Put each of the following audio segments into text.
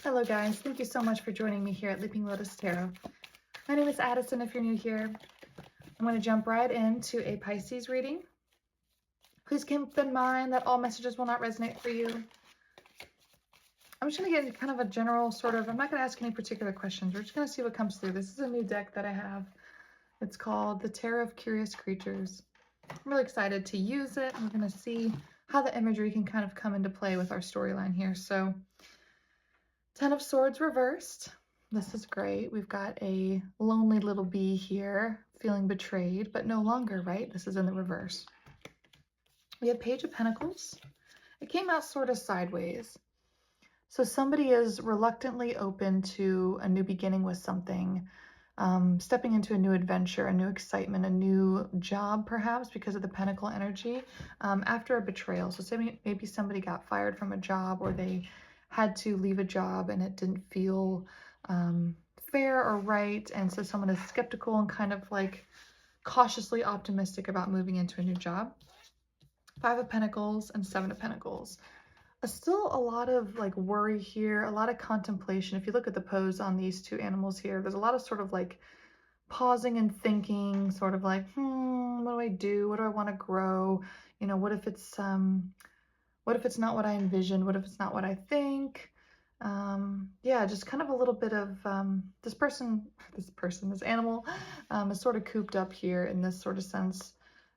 Hello guys, thank you so much for joining me here at Leaping Lotus Tarot. My name is Addison if you're new here. I'm going to jump right into a Pisces reading. Please keep in mind that all messages will not resonate for you. I'm just going to get kind of a general sort of, I'm not going to ask any particular questions. We're just going to see what comes through. This is a new deck that I have. It's called the Tarot of Curious Creatures. I'm really excited to use it. We're going to see how the imagery can kind of come into play with our storyline here. So, Ten of Swords reversed. This is great. We've got a lonely little bee here feeling betrayed, but no longer, right? This is in the reverse. We have Page of Pentacles. It came out sort of sideways. So somebody is reluctantly open to a new beginning with something, stepping into a new adventure, a new excitement, a new job perhaps because of the Pentacle energy after a betrayal. So maybe somebody got fired from a job or they had to leave a job and it didn't feel fair or right. And so someone is skeptical and kind of like cautiously optimistic about moving into a new job. Five of Pentacles and Seven of Pentacles. Still a lot of like worry here, a lot of contemplation. If you look at the pose on these two animals here, there's a lot of sort of like pausing and thinking, sort of like, what do I do? What do I want to grow? You know, what if it's not what I envisioned? What if it's not what I think? Yeah, just kind of a little bit of this animal is sort of cooped up here in this sort of sense.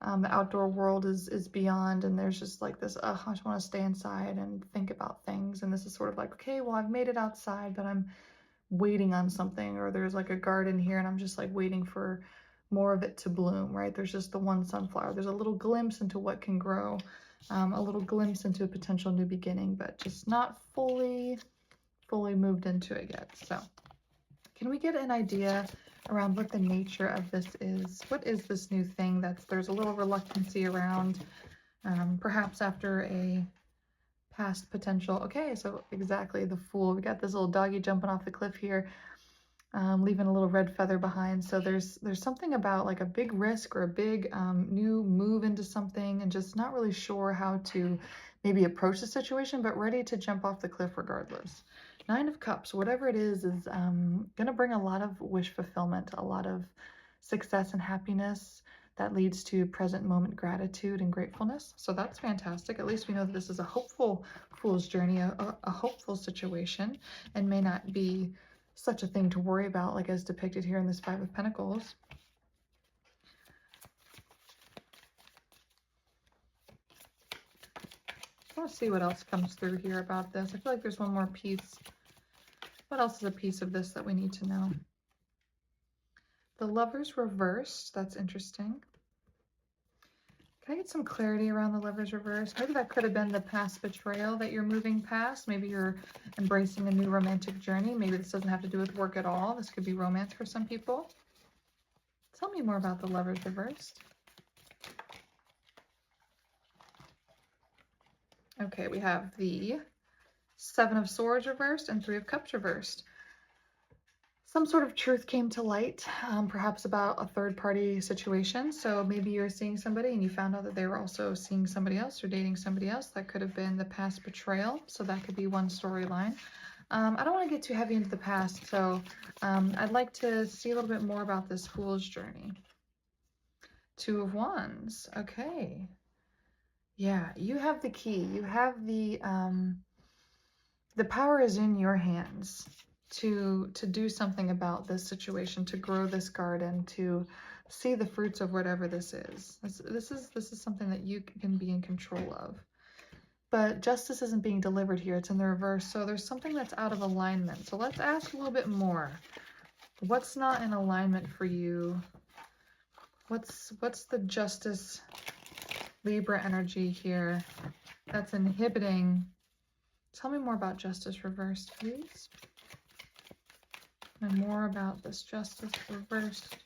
The outdoor world is beyond, and there's just like this, I just want to stay inside and think about things. And this is sort of like, okay, well, I've made it outside, but I'm waiting on something, or there's like a garden here and I'm just like waiting for more of it to bloom, right? There's just the one sunflower. There's a little glimpse into what can grow, a little glimpse into a potential new beginning, but just not fully moved into it yet. So can we get an idea around what the nature of this is? What is this new thing there's a little reluctancy around, perhaps after a past potential? Okay, so exactly, the Fool. We got this little doggy jumping off the cliff here, leaving a little red feather behind. So there's something about like a big risk or a big new move into something and just not really sure how to maybe approach the situation, but ready to jump off the cliff regardless. Nine of Cups, whatever it is going to bring a lot of wish fulfillment, a lot of success and happiness that leads to present moment gratitude and gratefulness. So that's fantastic. At least we know that this is a hopeful Fool's journey, a hopeful situation, and may not be such a thing to worry about like as depicted here in this Five of Pentacles. I want to see what else comes through here about this. I feel like there's one more piece. What else is a piece of this that we need to know? The Lovers reversed. That's interesting. Can I get some clarity around the Lovers reversed? Maybe that could have been the past betrayal that you're moving past. Maybe you're embracing a new romantic journey. Maybe this doesn't have to do with work at all. This could be romance for some people. Tell me more about the Lovers reversed. Okay, we have the Seven of Swords reversed and Three of Cups reversed. Some sort of truth came to light, perhaps about a third-party situation. So maybe you're seeing somebody and you found out that they were also seeing somebody else or dating somebody else. That could have been the past betrayal. So that could be one storyline. I don't want to get too heavy into the past, so I'd like to see a little bit more about this Fool's journey. Two of Wands. Okay. Yeah, you have the key. You have the power is in your hands to do something about this situation, to grow this garden, to see the fruits of whatever this is. This is something that you can be in control of. But justice isn't being delivered here. It's in the reverse. So there's something that's out of alignment. So let's ask a little bit more. What's not in alignment for you? What's the Justice Libra energy here that's inhibiting? Tell me more about Justice reversed, please. And more about this Justice reversed.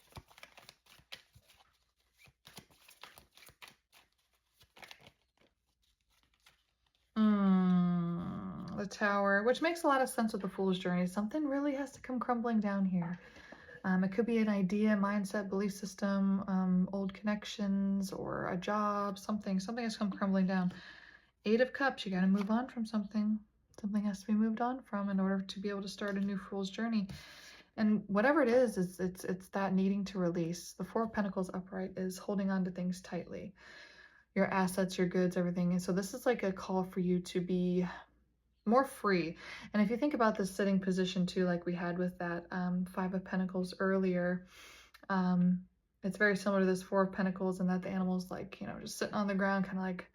The Tower, which makes a lot of sense with the Fool's journey. Something really has to come crumbling down here. It could be an idea, mindset, belief system, old connections, or a job, something has come crumbling down. Eight of Cups, you got to move on from something. Something has to be moved on from in order to be able to start a new Fool's journey. And whatever it is it's that needing to release. The Four of Pentacles upright is holding on to things tightly. Your assets, your goods, everything. And so this is like a call for you to be more free. And if you think about this sitting position too, like we had with that Five of Pentacles earlier, it's very similar to this Four of Pentacles, and that the animal's like, you know, just sitting on the ground, kind of like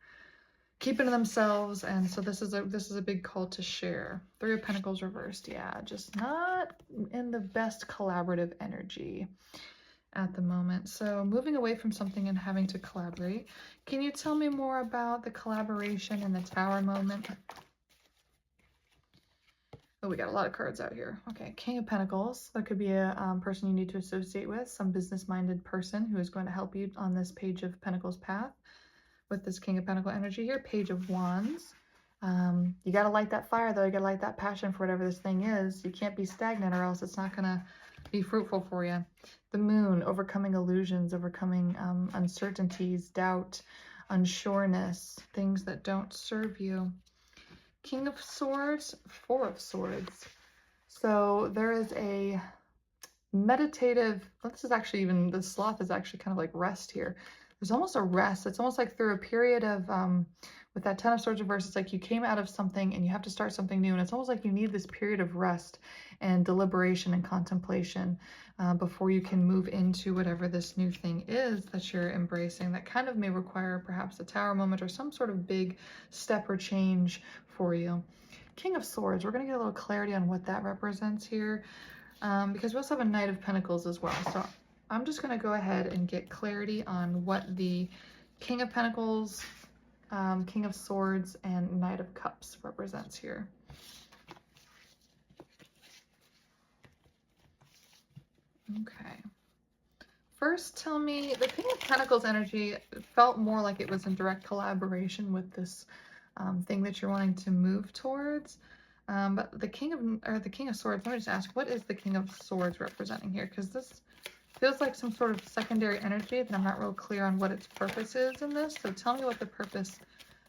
keeping to themselves. And so this is a big call to share. Three of Pentacles reversed. Yeah, just not in the best collaborative energy at the moment. So moving away from something and having to collaborate. Can you tell me more about the collaboration in the Tower moment? Oh, we got a lot of cards out here. Okay, King of Pentacles. That could be a person you need to associate with, some business-minded person who is going to help you on this Page of Pentacles path with this King of Pentacle energy here. Page of Wands. You got to light that fire, though. You got to light that passion for whatever this thing is. You can't be stagnant, or else it's not going to be fruitful for you. The Moon, overcoming illusions, overcoming uncertainties, doubt, unsureness, things that don't serve you. King of Swords, Four of Swords. So there is a meditative, this is actually even, the sloth is actually kind of like rest here. There's almost a rest. It's almost like through a period of, with that Ten of Swords reverse, it's like you came out of something and you have to start something new. And it's almost like you need this period of rest and deliberation and contemplation before you can move into whatever this new thing is that you're embracing. That kind of may require perhaps a Tower moment or some sort of big step or change for you. King of Swords, we're going to get a little clarity on what that represents here, because we also have a Knight of Pentacles as well. So I'm just going to go ahead and get clarity on what the King of Pentacles, King of Swords, and Knight of Cups represents here. Okay. First, tell me, the King of Pentacles energy felt more like it was in direct collaboration with this thing that you're wanting to move towards. But the King of Swords, let me just ask, what is the King of Swords representing here? Because this feels like some sort of secondary energy that I'm not real clear on what its purpose is in this. So tell me what the purpose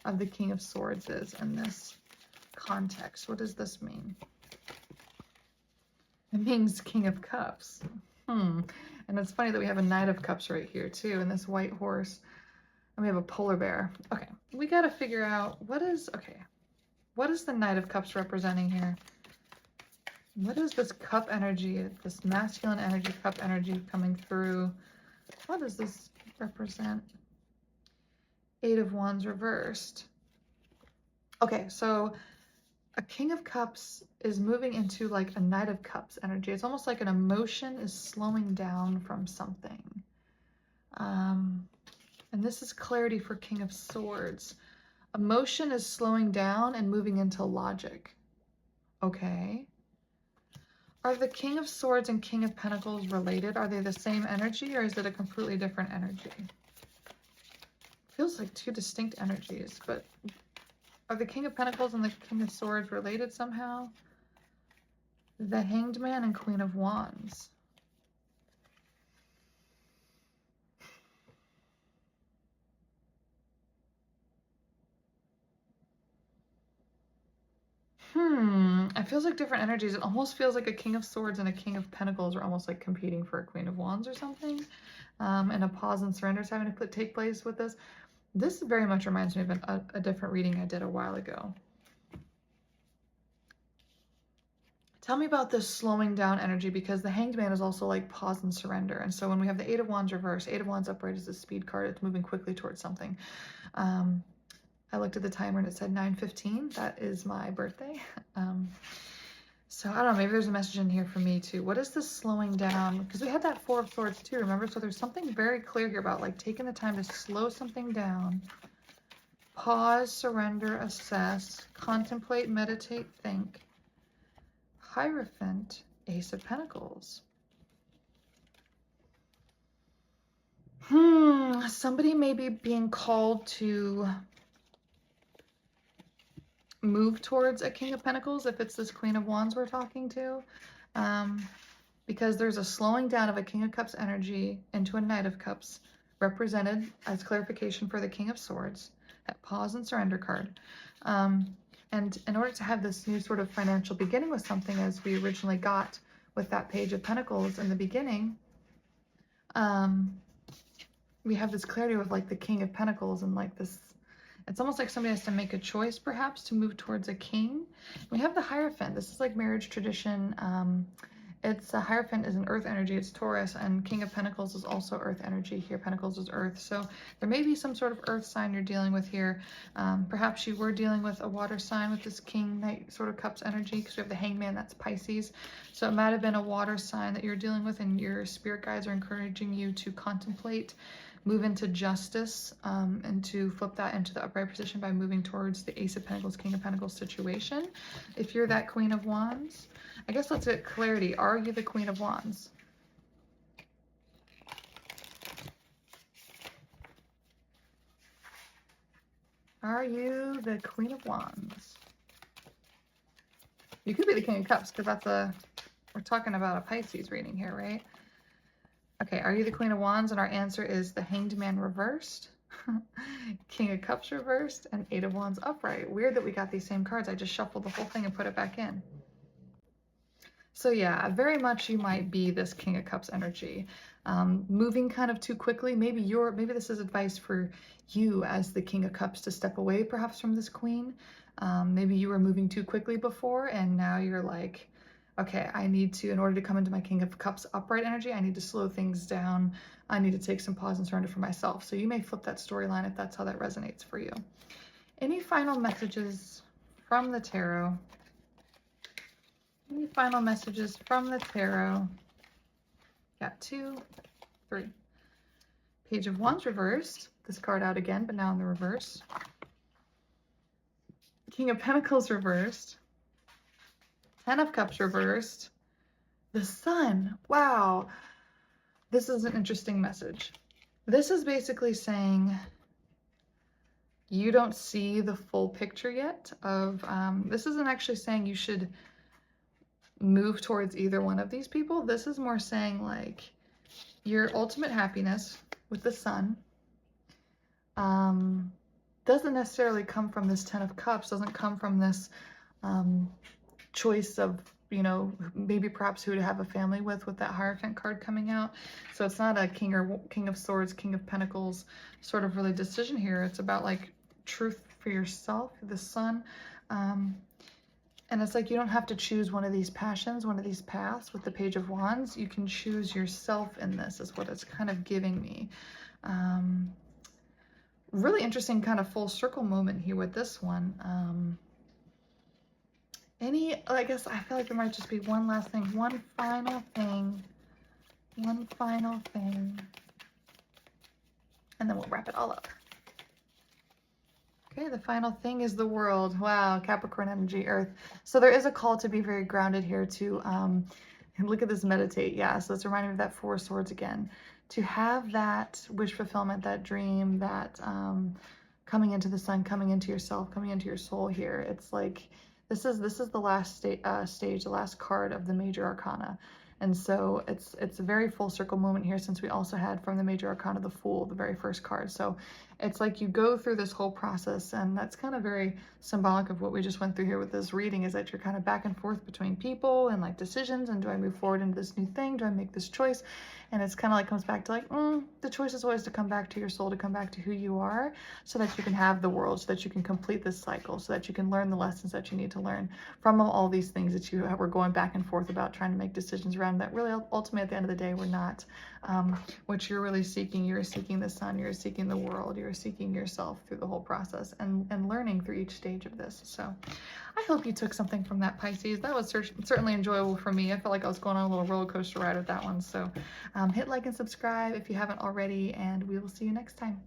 of the King of Swords is in this context. What does this mean? It means King of Cups. And it's funny that we have a Knight of Cups right here too, and this white horse, and we have a polar bear. Okay, we got to figure out what is the Knight of Cups representing here? What is this cup energy, this masculine energy, cup energy coming through? What does this represent? Eight of Wands reversed. Okay, so a King of Cups is moving into like a Knight of Cups energy. It's almost like an emotion is slowing down from something. And this is clarity for King of Swords. Emotion is slowing down and moving into logic. Okay. Are the King of Swords and King of Pentacles related? Are they the same energy, or is it a completely different energy? Feels like two distinct energies, but are the King of Pentacles and the King of Swords related somehow? The Hanged Man and Queen of Wands. It feels like different energies. It almost feels like a King of Swords and a King of Pentacles are almost like competing for a Queen of Wands or something. And a pause and surrender is having to take place with this. This very much reminds me of a different reading I did a while ago. Tell me about this slowing down energy, because the Hanged Man is also like pause and surrender. And so when we have the Eight of Wands reverse, Eight of Wands upright is a speed card. It's moving quickly towards something. I looked at the timer and it said 9:15. That is my birthday. So I don't know, maybe there's a message in here for me too. What is this slowing down? Because we had that Four of Swords too, remember? So there's something very clear here about like taking the time to slow something down. Pause, surrender, assess, contemplate, meditate, think. Hierophant, Ace of Pentacles. Somebody may be being called to move towards a King of Pentacles, if it's this Queen of Wands we're talking to, because there's a slowing down of a King of Cups energy into a Knight of Cups, represented as clarification for the King of Swords, that pause and surrender card. And in order to have this new sort of financial beginning with something, as we originally got with that Page of Pentacles in the beginning, we have this clarity with like the King of Pentacles and like this, it's almost like somebody has to make a choice perhaps to move towards a king. We have the Hierophant. This is like marriage tradition. It's a Hierophant is an earth energy, it's Taurus, and King of Pentacles is also earth energy here. Pentacles is earth. So there may be some sort of earth sign you're dealing with here. Perhaps you were dealing with a water sign with this King Knight sort of Cups energy, because we have the Hangman, that's Pisces. So it might have been a water sign that you're dealing with, and your spirit guides are encouraging you to contemplate, move into justice, and to flip that into the upright position by moving towards the Ace of Pentacles, King of Pentacles situation. If you're that Queen of Wands, I guess let's get clarity. Are you the Queen of Wands? Are you the Queen of Wands? You could be the King of Cups, because we're talking about a Pisces reading here, right? Okay, are you the Queen of Wands? And our answer is the Hanged Man reversed, King of Cups reversed, and Eight of Wands upright. Weird that we got these same cards. I just shuffled the whole thing and put it back in. So yeah, very much you might be this King of Cups energy, moving kind of too quickly. Maybe this is advice for you as the King of Cups to step away perhaps from this Queen. Maybe you were moving too quickly before, and now you're like, okay, I need to, in order to come into my King of Cups upright energy, I need to slow things down. I need to take some pause and surrender for myself. So you may flip that storyline if that's how that resonates for you. Any final messages from the tarot? Any final messages from the tarot? Got 2, 3. Page of Wands reversed. This card out again, but now in the reverse. King of Pentacles reversed. 10 of Cups reversed. The Sun. Wow. This is an interesting message. This is basically saying you don't see the full picture yet of, this isn't actually saying you should move towards either one of these people. This is more saying like your ultimate happiness with the Sun doesn't necessarily come from this 10 of Cups, doesn't come from this choice of, you know, maybe perhaps who to have a family with that Hierophant card coming out. So it's not a King of Swords, King of Pentacles sort of really decision here. It's about like truth for yourself, the Sun. And it's like you don't have to choose one of these passions, one of these paths with the Page of Wands. You can choose yourself in this, is what it's kind of giving me. Really interesting kind of full circle moment here with this one. I guess I feel like there might just be one last thing, one final thing, and then we'll wrap it all up. Okay, the final thing is the World. Wow, Capricorn energy, Earth. So there is a call to be very grounded here to, and look at this, meditate. Yeah, so it's reminding me of that 4 of Swords again. To have that wish fulfillment, that dream, that coming into the Sun, coming into yourself, coming into your soul here. It's like, this is the last stage, the last card of the Major Arcana. And so it's a very full circle moment here, since we also had from the Major Arcana the Fool, the very first card. So it's like you go through this whole process, and that's kind of very symbolic of what we just went through here with this reading, is that you're kind of back and forth between people and like decisions, and do I move forward into this new thing? Do I make this choice? And it's kind of like comes back to like, the choice is always to come back to your soul, to come back to who you are, so that you can have the world, so that you can complete this cycle, so that you can learn the lessons that you need to learn from all these things that you were going back and forth about, trying to make decisions around, that really ultimately at the end of the day were not what you're really seeking. You're seeking the Sun, you're seeking the world, you're seeking yourself through the whole process, and learning through each stage of this. So I hope you took something from that, Pisces. That was certainly enjoyable for me. I felt like I was going on a little roller coaster ride with that one. So hit like and subscribe if you haven't already, and we will see you next time.